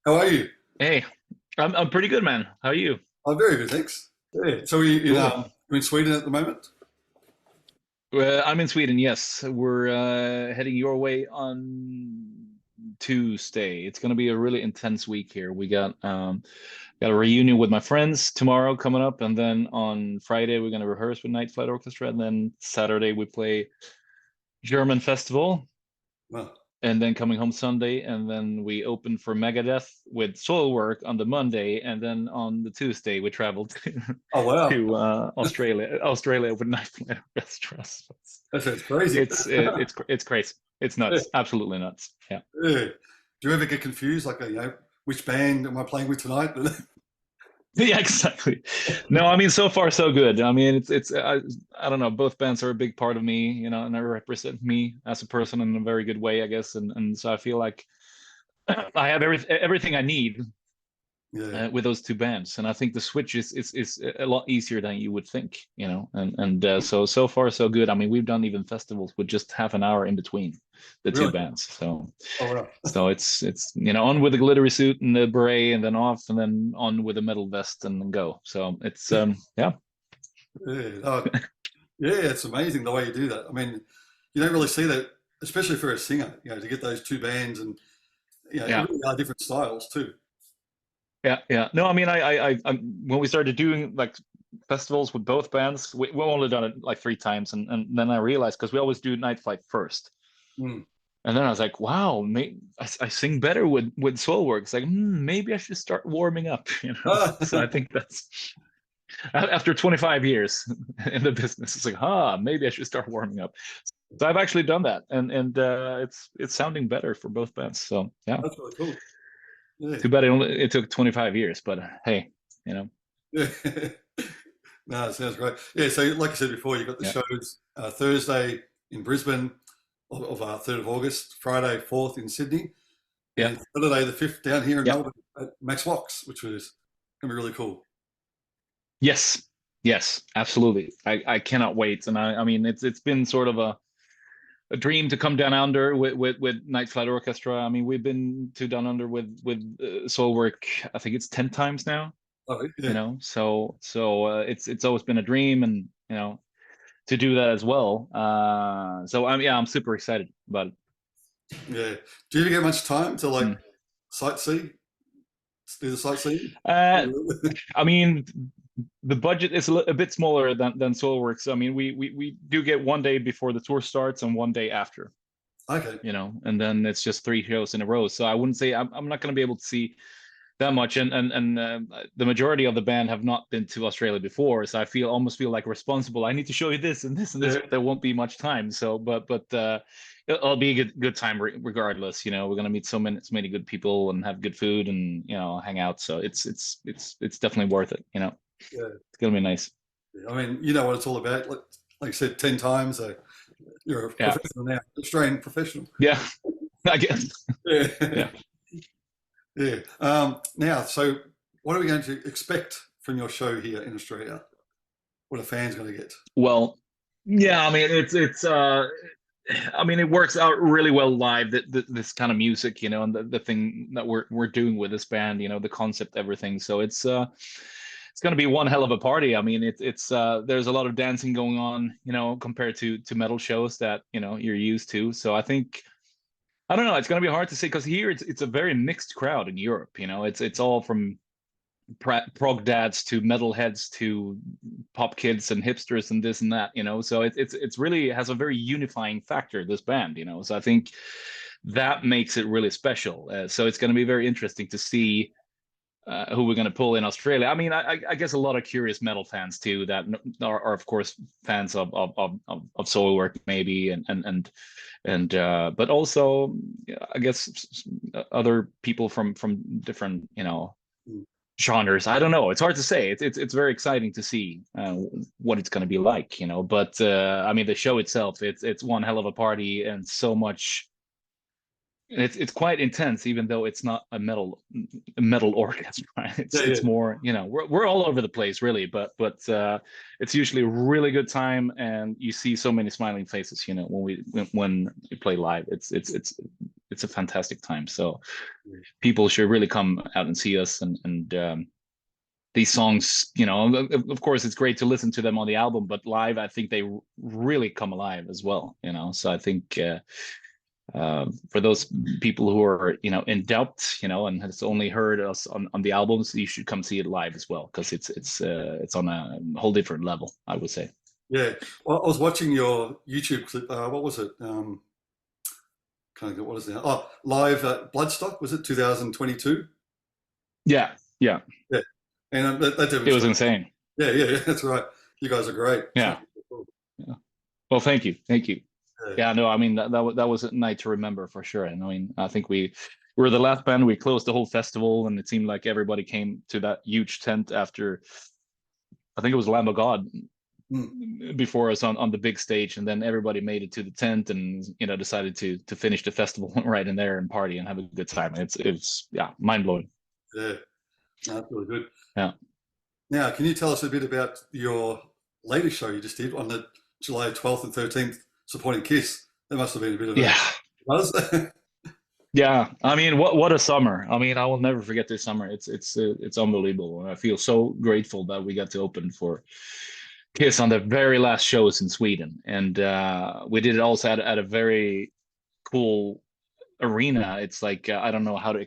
How are you? Hey, I'm pretty good, man. How are you? I'm very good, thanks. Yeah. So Cool. you're in Sweden at the moment? I'm in Sweden. Yes, we're heading your way on Tuesday. It's going to be a really intense week here. We got a reunion with my friends tomorrow coming up, and then on Friday we're going to rehearse with Night Flight Orchestra, and then Saturday we play German festival, Well, and then coming home Sunday, and then we open for Megadeth with Soilwork on the Monday, and then on the Tuesday we traveled oh wow, to Australia with Night Flight Orchestra. So that sounds crazy. it's crazy. It's Yeah, nuts, absolutely nuts. Yeah. yeah. Do you ever get confused, like which band am I playing with tonight? Yeah, exactly. No, I mean, so far so good. I mean, I don't know. Both bands are a big part of me, and they represent me as a person in a very good way, I guess. And so I feel like I have everything I need Yeah, with those two bands, and I think the switch is a lot easier than you would think, and so far so good. I mean, we've done even festivals with just half an hour in between the two really? bands, so Oh wow. so it's on with the glittery suit and the beret, and then off, and then on with the metal vest, and then go. So it's yeah. Yeah, yeah, it's amazing the way you do that. I mean, you don't really see that, especially for a singer. To get those two bands and they Yeah. really are different styles too. Yeah. No, I mean, I when we started doing like festivals with both bands, we've only done it like three times, and then I realized, because we always do Night Flight first. Mm. And then I was like, wow, I sing better with Soilwork. It's like, maybe I should start warming up, So I think that's after 25 years in the business, it's like, maybe I should start warming up. So I've actually done that, and it's sounding better for both bands. So yeah, That's really cool. Yeah, too bad it took 25 years, but hey, you know, yeah. No, it sounds great. Yeah, so like I said before, you've got the yeah, shows Thursday in Brisbane of 3rd of August, Friday 4th in Sydney, yeah. and Saturday the 5th down here in Yeah. Melbourne at Max Locks, which was going to be really cool. Yes, yes, absolutely. I cannot wait, and I mean, it's been sort of a dream to come down under with Night Flight Orchestra. I mean, we've been to down under with Soulwork. I think it's 10 times now. Oh, yeah, So it's always been a dream, and to do that as well. So I'm super excited about it. yeah. Do you ever get much time to like Mm. sightsee, do the sightseeing? Uh, I mean, the budget is a bit smaller than Soulworks. I mean, we do get one day before the tour starts and one day after, Okay, and then it's just three shows in a row. So I wouldn't say I'm not going to be able to see that much, and the majority of the band have not been to Australia before, so I almost feel like responsible. I need to show you this and this and this, yeah, but there won't be much time. So, but it'll be a good time regardless. We're gonna meet so many good people and have good food and hang out. So it's definitely worth it. yeah, It's gonna be nice. yeah. I mean, you know what it's all about. Like I said, 10 times. You're a Yeah, professional now, Australian professional. yeah, I guess. Yeah, Yeah. yeah. Now, so what are we going to expect from your show here in Australia? What are fans going to get? Well, yeah. I mean, it's. I mean, it works out really well live. This kind of music, and the thing that we're doing with this band, the concept, everything. So it's going to be one hell of a party. I mean, it's there's a lot of dancing going on, compared to metal shows that you're used to. So I think I don't know. It's going to be hard to say, because here it's a very mixed crowd in Europe. It's all from prog dads to metalheads to pop kids and hipsters and this and that. So it's really has a very unifying factor, this band. So I think that makes it really special. So it's going to be very interesting to see who we're going to pull in Australia. I mean, I guess a lot of curious metal fans too that are of course fans of Soilwork maybe, and but also yeah, I guess other people from different genres. I don't know. It's hard to say. It's very exciting to see what it's going to be like. But I mean, the show itself, it's one hell of a party, and so much it's quite intense, even though it's not a metal orchestra. Right? It's Yeah, yeah, it's more, we're all over the place really, but it's usually a really good time, and you see so many smiling faces, when we play live. It's a fantastic time. So yeah. people should really come out and see us, and these songs, of course, it's great to listen to them on the album, but live, I think they really come alive as well. So I think. For those people who are in doubt, and has only heard us on the albums, you should come see it live as well, because it's on a whole different level, I would say. Yeah. Well, I was watching your YouTube clip. What was it? Can't get what is it? Oh, live at Bloodstock. Was it 2022? Yeah, yeah, Yeah. And that it was demonstrated. insane. Yeah, yeah, yeah. That's right. You guys are great. Yeah, yeah. Well, thank you. Yeah. Yeah, no, I mean that was a night to remember for sure. And I mean, I think we were the last band. We closed the whole festival, and it seemed like everybody came to that huge tent after. I think it was Lamb of God Mm. before us on the big stage, and then everybody made it to the tent, and decided to finish the festival right in there and party and have a good time. It's yeah, mind blowing. Yeah. No, that's really good. Yeah. Now, can you tell us a bit about your latest show you just did on the July 12th and 13th, supporting Kiss? That must have been a bit of a Yeah. buzz. Yeah, I mean, what a summer! I mean, I will never forget this summer. It's unbelievable, and I feel so grateful that we got to open for Kiss on the very last shows in Sweden, and we did it also at a very cool arena. It's like I don't know how to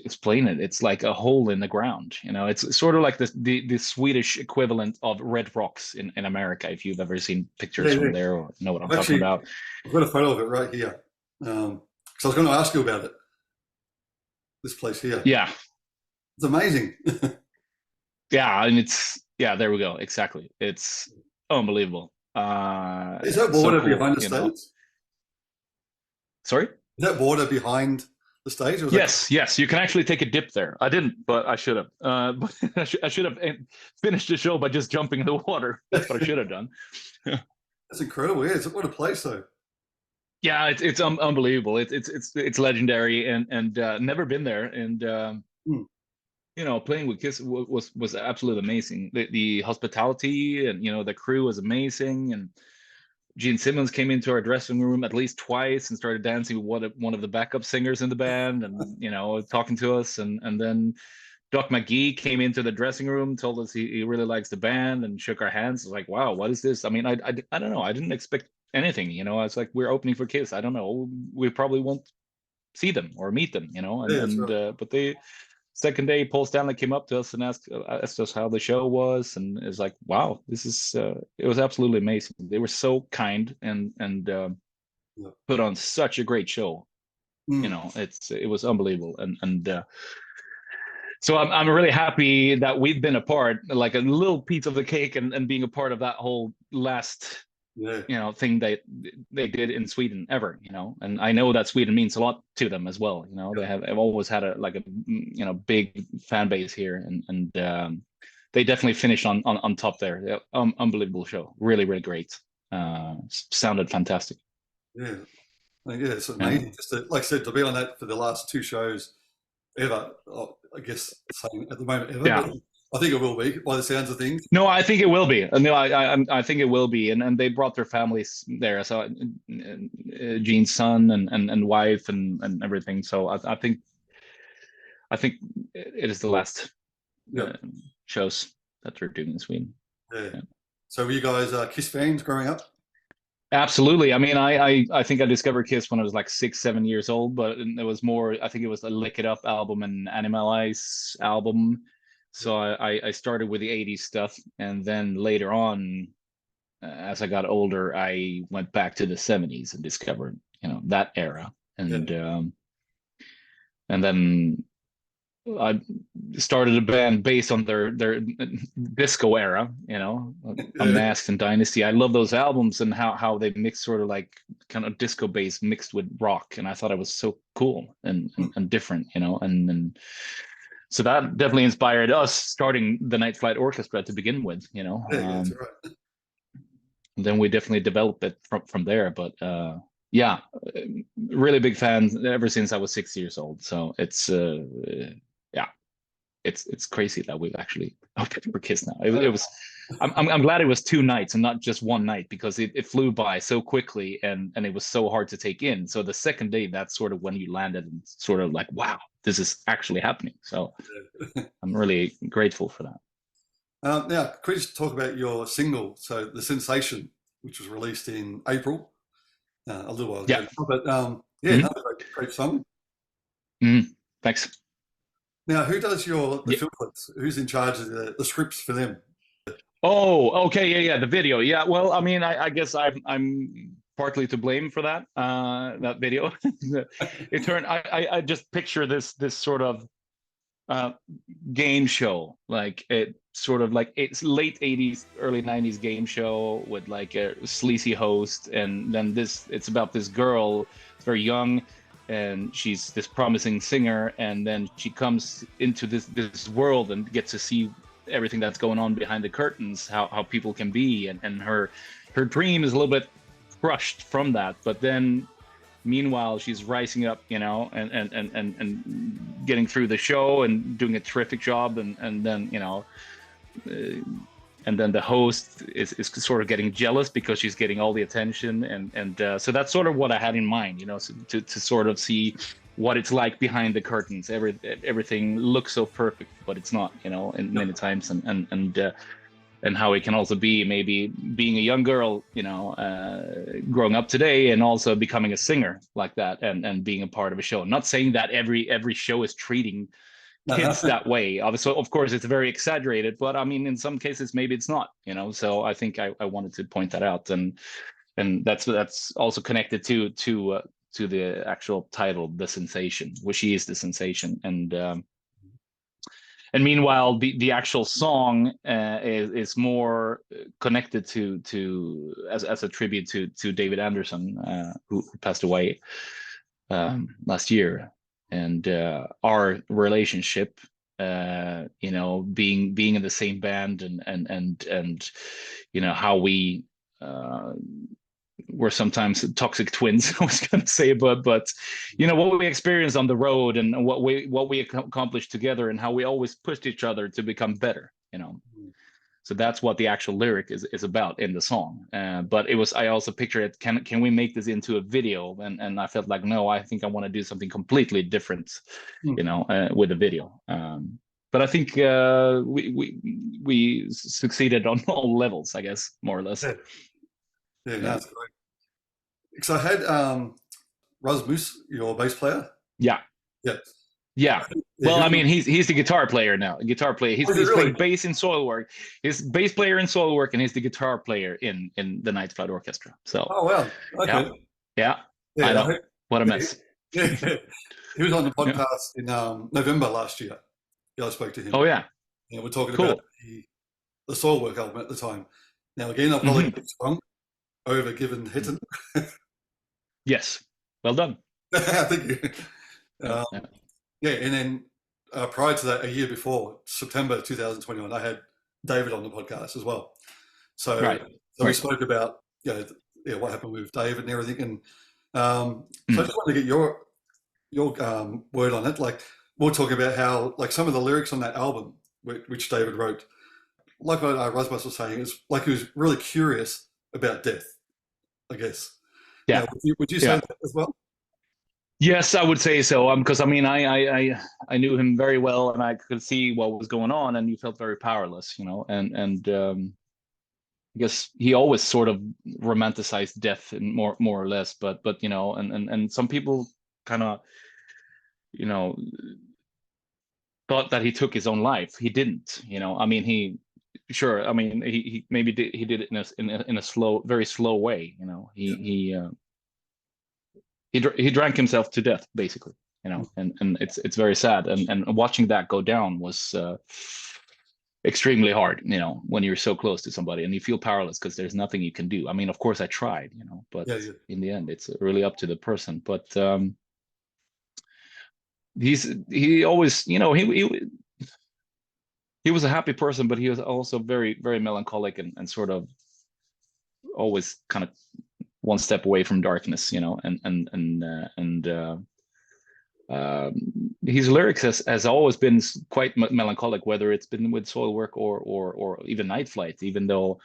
explain it. It's like a hole in the ground. It's sort of like the Swedish equivalent of Red Rocks in America. If you've ever seen Yeah, pictures from yeah. there or know what I'm I've talking actually about. I've got a photo of it right here. So I was going to ask you about it. This place here. Yeah, It's amazing. yeah, and there we go. Exactly. It's unbelievable. Is that So water cool. behind the stage? Sorry. Is that water behind the stage? Or is Yes, you can actually take a dip there. I didn't, but I should have. But I should have finished the show by just jumping in the water. That's what I should have done. that's incredible. Yeah, what a place though. Yeah, it's unbelievable. It's legendary, and never been there. And Hmm. playing with Kiss was absolutely amazing. The hospitality, and the crew was amazing. And Gene Simmons came into our dressing room at least twice and started dancing with one of the backup singers in the band, and talking to us. And then Doc McGee came into the dressing room, told us he really likes the band, and shook our hands. Like, wow, what is this? I mean, I don't know. I didn't expect anything. I was like, we're opening for Kiss. I don't know. We probably won't see them or meet them. And Yeah, that's right. but the second day, Paul Stanley came up to us and asked us how the show was, and it's like, wow, this is it was absolutely amazing. They were so kind, and Yeah. put on such a great show. Hmm. It was unbelievable, and so I'm really happy that we've been a part, like a little piece of the cake, and being a part of that whole last Yeah. thing they did in Sweden ever. And I know that Sweden means a lot to them as well. They've always had a big fan base here, and they definitely finished on top there. Unbelievable show, really, really great. Sounded fantastic. Yeah. Yeah, it's Yeah. amazing. Just like I said, to be on that for the last two shows ever. I guess saying at the moment ever, Yeah. but I think it will be by the sounds of things. No, I think it will be. No, I think it will be, and they brought their families there. So Gene's son and wife and everything. So I think it is the last Yeah. shows that they're doing in Sweden. Yeah. Yeah. So were you guys Kiss fans growing up? Absolutely. I mean, I think I discovered Kiss when I was like 6, 7 years old, but it was more. I think it was a Lick It Up album and Animalize album. So I started with the '80s stuff, and then later on, as I got older, I went back to the '70s and discovered that era, and Yeah. and then I started a band based on their disco era, Yeah. Unmasked and Dynasty. I love those albums and how they mix sort of like kind of disco bass mixed with rock, and I thought it was so cool and different, and so that definitely inspired us starting the Night Flight Orchestra to begin with, Yeah, that's right. then we definitely developed it from there. But yeah, really big fan ever since I was 6 years old. So it's yeah, it's crazy that we've actually we're kids now. It was. I'm glad it was 2 nights and not just one night because it flew by so quickly and it was so hard to take in. So the second day, that's sort of when you landed and sort of like, wow, this is actually happening. So I'm really grateful for that. Now, could you just talk about your single, so The Sensation, which was released in April, a little while ago Yeah. now, but yeah, Mhm. another great song. Mhm. Thanks. Now, who does the Yeah. film clips? Who's in charge of the scripts for them? Oh, okay, yeah. The video, yeah. Well, I mean, I guess I'm partly to blame for that that video. It turned. I just picture this sort of uh, game show, like it sort of like it's late 80s, early 90s game show with like a sleazy host, and then it's about this girl, very young, and she's this promising singer, and then she comes into this world and gets to see everything that's going on behind the curtains, how people can be, and her dream is a little bit crushed from that, but then meanwhile she's rising up, and getting through the show and doing a terrific job, and then uh, and then the host is sort of getting jealous because she's getting all the attention, and so that's sort of what I had in mind, so to sort of see what it's like behind the curtains. Everything looks so perfect, but it's not, in many times, and how it can also be maybe being a young girl, growing up today and also becoming a singer like that, and being a part of a show. Not saying that every show is treating kids that way. Obviously, of course, it's very exaggerated, but I mean, in some cases, maybe it's not. So I think I wanted to point that out, and that's also connected to the actual title, The Sensation, which is the sensation, and meanwhile the actual song is more connected to as a tribute to David Anderson, who passed away last year, and our relationship, being in the same band, and how we were sometimes toxic twins. I was going to say, but what we experienced on the road, and what we accomplished together, and how we always pushed each other to become better. So that's what the actual lyric is about in the song. But I also picture it. Can we make this into a video? And I felt like, no, I think I want to do something completely different, with a video. But I think we succeeded on all levels, I guess, more or less. Yeah, yeah, no, Yeah. that's great. So I had Rasmus, your bass player. Yeah. Yeah, Yeah. yeah, Well, I mean, he's the guitar player now. Guitar player. oh, is it He's really? playing bass in Soilwork. He's bass player in Soilwork, and he's the guitar player in the Night Flight Orchestra. So Oh, wow. yeah, Okay. yeah. I Yeah, know. What a yeah, mess. yeah. He was on the Yeah. podcast in November last year. Yeah, I spoke to him. Oh yeah. Yeah, we're talking about Cool. the Soilwork album at the time. Now, again, I'll probably Hmm. get it wrong. Over given Hitton. Yes. Well done. Thank you. Yeah. Yeah. Yeah, and then prior to that, a year before, September 2021, I had David on the podcast as well. So, Right. so we Right. spoke about what happened with David and everything, and so I Mm. just wanted to get your word on it. Like we're talking about how like some of the lyrics on that album, which David wrote, like what Rasmus was saying, is like he was really curious about death, I guess. Now, Yeah. would you say Yeah. that as well? Yes, I would say so. Because I mean, I knew him very well, and I could see what was going on, and he felt very powerless, and I guess he always sort of romanticized death, and more or less, but and some people kind of you know thought that he took his own life. He didn't. I mean, sure. I mean, he maybe he did it in a slow, very slow way. Yeah. He drank himself to death, basically. And it's very sad, and watching that go down was extremely hard, when you're so close to somebody and you feel powerless because there's nothing you can do. I mean, of course I tried, but Yeah, yeah. in the end it's really up to the person. But he always, he was a happy person, but he was also very, very melancholic, and sort of always kind of one step away from darkness, you know, and his lyrics has always been quite melancholic, whether it's been with Soilwork or even Night Flight, even though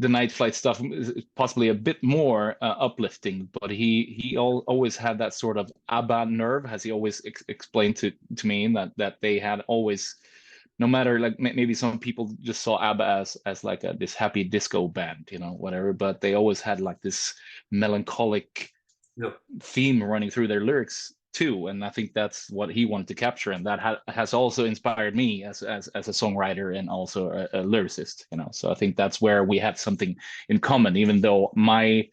the Night Flight stuff is possibly a bit more uplifting, but always had that sort of ABBA nerve, as he always explained to me, that they had always, no matter, like maybe some people just saw ABBA as like this happy disco band, you know, whatever, but they always had like this melancholic Yep. theme running through their lyrics too, and I think that's what he wanted to capture, and that has also inspired me as a songwriter and also a lyricist, you know. So I think that's where we have something in common, even though my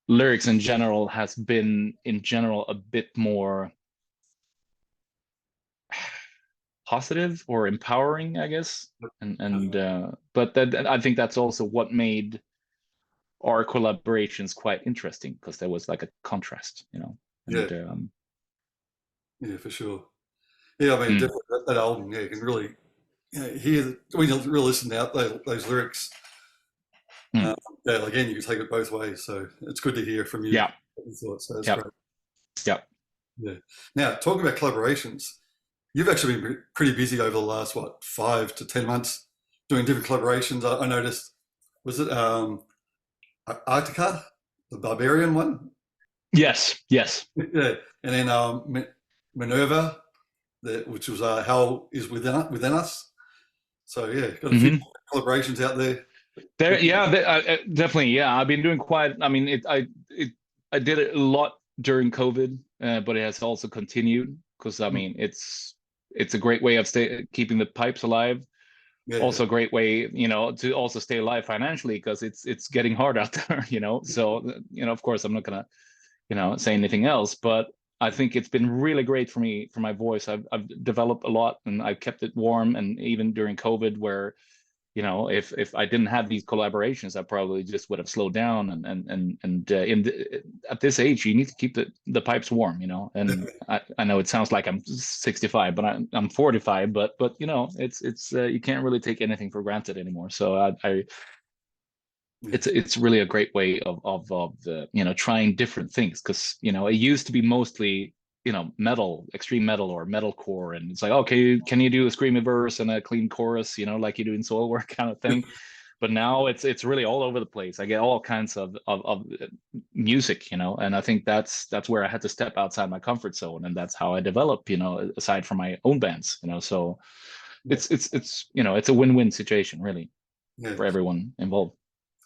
lyrics in general has been in general a bit more positive or empowering, I guess. But that, I think that's also what made our collaborations quite interesting, because there was like a contrast, you know. Yeah. And Yeah, for sure. Yeah, I mean, mm, definitely that album, yeah, you can really, hear when you really listen out those lyrics. mm, Um, yeah, again, you can take it both ways. So it's good to hear from you yeah, what you thought. So that's yeah, great. yeah. Yeah. Now, talking about collaborations, you've actually been pretty busy over the last, what, 5 to 10 months doing different collaborations. I noticed, was it Arctica, the Barbarian one? Yes, yes. Yeah. And then Minerva, which was Hell is Within Us. So, yeah, got a few Hmm. collaborations out there. There, yeah, definitely. Yeah, I've been doing quite. I mean, I did it a lot during COVID, but it has also continued, because I mean, it's a great way of keeping the pipes alive. Yeah, yeah. Also a great way, you know, to also stay alive financially, because it's getting hard out there, you know. So, you know, of course, I'm not gonna, you know, say anything else, but I think it's been really great for me, for my voice. I've developed a lot, and I've kept it warm, and even during COVID, where, you know, if I didn't have these collaborations, I probably just would have slowed down. At this age, you need to keep the pipes warm, you know. And I know it sounds like I'm 65, but I'm 45. But you know, it's you can't really take anything for granted anymore. So Yeah. it's really a great way of you know, trying different things, because you know, it used to be mostly, you know, metal, extreme metal or metalcore, and it's like, okay, can you do a screamy verse and a clean chorus, you know, like you do in Soilwork kind of thing. But now it's really all over the place. I get all kinds of music, you know, and I think that's where I had to step outside my comfort zone, and that's how I develop, you know, aside from my own bands, you know. So Yeah. it's you know, it's a win-win situation, really, Yeah. for everyone involved.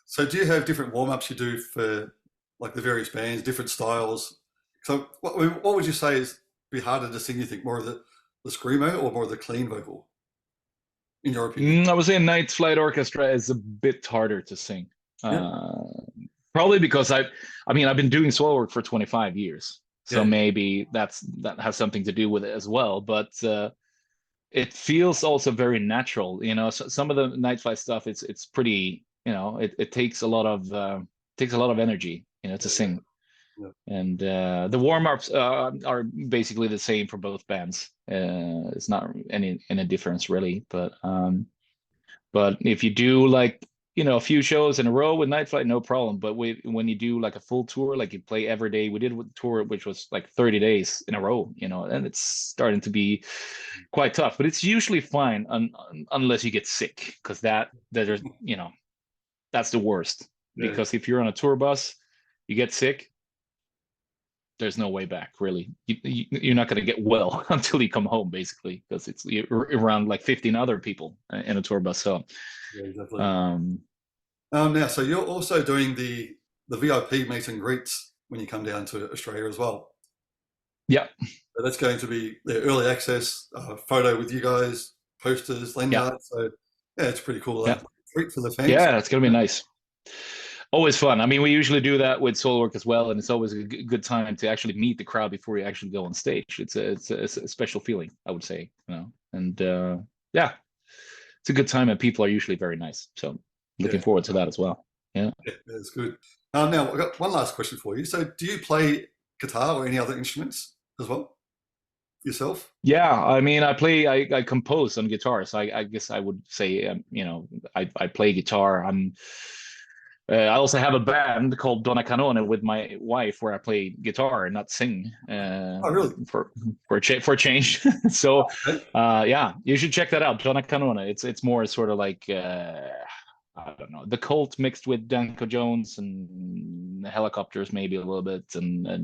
So do you have different warm-ups you do for like the various bands, different styles? So what would you say is be harder to sing, you think? More of the screamo or more of the clean vocal, in your opinion? I would say Night Flight Orchestra is a bit harder to sing. Yeah. Uh, Probably because I mean, I've been doing solo work for 25 years, so Yeah. maybe that has something to do with it as well. But it feels also very natural, you know. So some of the Night Flight stuff, it's pretty, you know, it takes a lot of energy, you know, to Yeah. sing. Yeah. And the warm-ups are basically the same for both bands. It's not any difference really, but if you do, like, you know, a few shows in a row with Night Flight, no problem. But when you do like a full tour, like you play every day, we did a tour which was like 30 days in a row, you know, and it's starting to be quite tough. But it's usually fine unless you get sick, because that is, you know, that's the worst. Yeah. Because if you're on a tour bus, you get sick, there's no way back, really. You're not going to get well until you come home, basically, because it's around like 15 other people in a tour bus. So Yeah, exactly. um Now, so you're also doing the VIP meet and greets when you come down to Australia as well. yeah, So that's going to be the early access photo with you guys, posters, yeah, lanyards. So yeah, it's pretty cool. yeah, Treat for the fans. yeah, it's going to be nice. Always fun. I mean, we usually do that with solo work as well, and it's always a good time to actually meet the crowd before you actually go on stage. It's a special feeling, I would say, you know. And yeah, it's a good time, and people are usually very nice. So looking Yeah, forward to that as well. Yeah. yeah, that's good. Now, I've got one last question for you. So do you play guitar or any other instruments as well yourself? Yeah, I mean, I compose on guitar, so I guess I would say, you know, I play guitar. I also have a band called Donna Canone with my wife where I play guitar and not sing Oh, really? for a change. So Okay. yeah, you should check that out, Donna Canone. It's more sort of like I don't know, the Cult mixed with Danko Jones and the Helicopters maybe a little bit, and a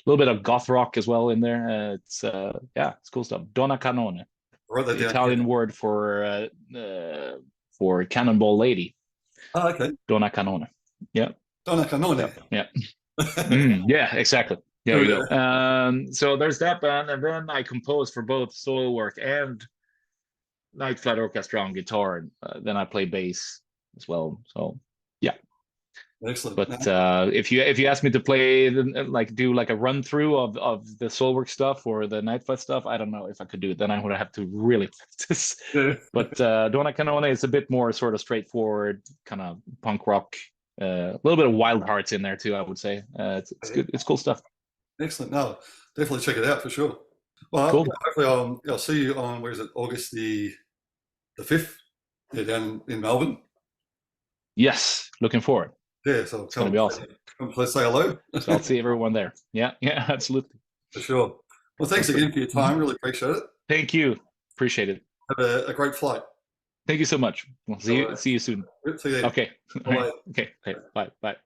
little bit of goth rock as well in there. It's yeah, it's cool stuff. Donna Canone, Write that the down here. Italian word for Cannonball Lady. Oh, okay. Donna Canone. Yeah. Donna Canone. Yeah. Yeah. Yeah, exactly. There Oh, you yeah. go. So there's that band, and then I compose for both Soilwork and Night Flight Orchestra on guitar, and then I play bass as well. So yeah. Excellent. But if you ask me to play like do like a run through of the Soulwork stuff or the Night Flight stuff, I don't know if I could do it. Then I would have to really practice. Yeah. But Donna Canone is a bit more sort of straightforward, kind of punk rock. A little bit of Wild Hearts in there too, I would say. It's good. It's cool stuff. Excellent. No, definitely check it out for sure. Well, yeah, Cool. hopefully I'll see you on, where is it, August the 5th, yeah, down in Melbourne. Yes, looking forward. Yeah, so It's going to be awesome. come let's say hello. So I'll see everyone there. Yeah, yeah, absolutely. For sure. Well, thanks Awesome. again for your time. Really appreciate it. Thank you. Appreciate it. Have a great flight. Thank you so much. We'll see you soon. See you then. Okay. All right. Bye. Okay. Okay. Bye. Bye.